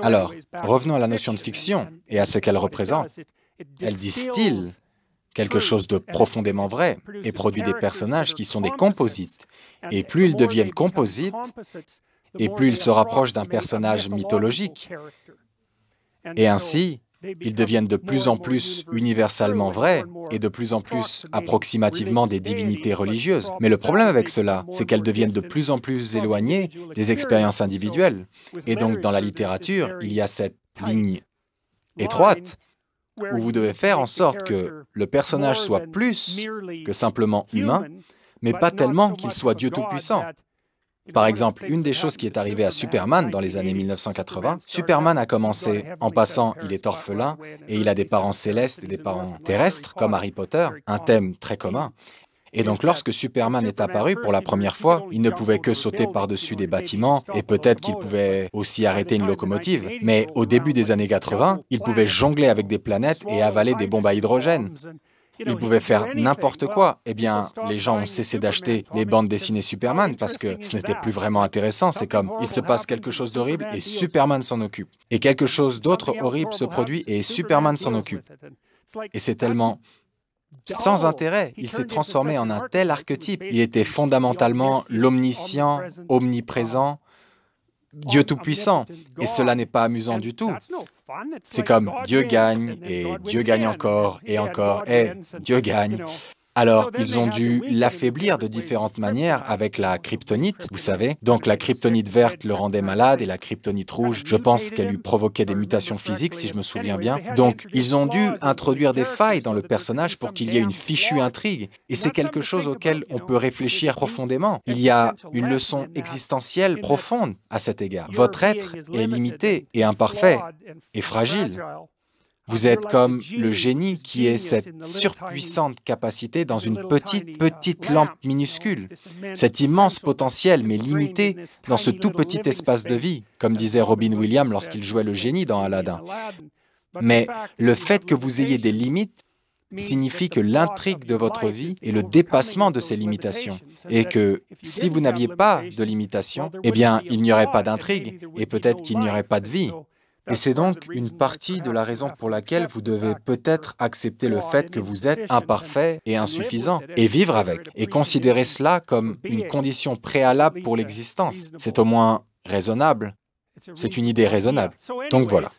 Alors, revenons à la notion de fiction et à ce qu'elle représente. Elle distille quelque chose de profondément vrai et produit des personnages qui sont des composites. Et plus ils deviennent composites, et plus ils se rapprochent d'un personnage mythologique. Et ainsi, ils deviennent de plus en plus universellement vrais et de plus en plus approximativement des divinités religieuses. Mais le problème avec cela, c'est qu'elles deviennent de plus en plus éloignées des expériences individuelles. Et donc, dans la littérature, il y a cette ligne étroite où vous devez faire en sorte que le personnage soit plus que simplement humain, mais pas tellement qu'il soit Dieu Tout-Puissant. Par exemple, une des choses qui est arrivée à Superman dans les années 1980, Superman a commencé en passant, il est orphelin et il a des parents célestes et des parents terrestres, comme Harry Potter, un thème très commun. Et donc lorsque Superman est apparu pour la première fois, il ne pouvait que sauter par-dessus des bâtiments et peut-être qu'il pouvait aussi arrêter une locomotive. Mais au début des années 80, il pouvait jongler avec des planètes et avaler des bombes à hydrogène. Il pouvait faire n'importe quoi. Eh bien, les gens ont cessé d'acheter les bandes dessinées Superman parce que ce n'était plus vraiment intéressant. C'est comme, il se passe quelque chose d'horrible et Superman s'en occupe. Et quelque chose d'autre horrible se produit et Superman s'en occupe. Et c'est tellement sans intérêt. Il s'est transformé en un tel archétype. Il était fondamentalement l'omniscient, omniprésent, Dieu Tout-Puissant. Et cela n'est pas amusant du tout. C'est comme Dieu gagne, et Dieu gagne encore, et Dieu gagne. Alors, ils ont dû l'affaiblir de différentes manières avec la kryptonite, vous savez. Donc, la kryptonite verte le rendait malade et la kryptonite rouge, je pense qu'elle lui provoquait des mutations physiques, si je me souviens bien. Donc, ils ont dû introduire des failles dans le personnage pour qu'il y ait une fichue intrigue. Et c'est quelque chose auquel on peut réfléchir profondément. Il y a une leçon existentielle profonde à cet égard. Votre être est limité et imparfait et fragile. Vous êtes comme le génie qui est cette surpuissante capacité dans une petite lampe minuscule. Cet immense potentiel, mais limité dans ce tout petit espace de vie, comme disait Robin Williams lorsqu'il jouait le génie dans Aladdin. Mais le fait que vous ayez des limites signifie que l'intrigue de votre vie est le dépassement de ces limitations. Et que si vous n'aviez pas de limitations, eh bien, il n'y aurait pas d'intrigue et peut-être qu'il n'y aurait pas de vie. Et c'est donc une partie de la raison pour laquelle vous devez peut-être accepter le fait que vous êtes imparfait et insuffisant, et vivre avec, et considérer cela comme une condition préalable pour l'existence. C'est au moins raisonnable. C'est une idée raisonnable. Donc voilà.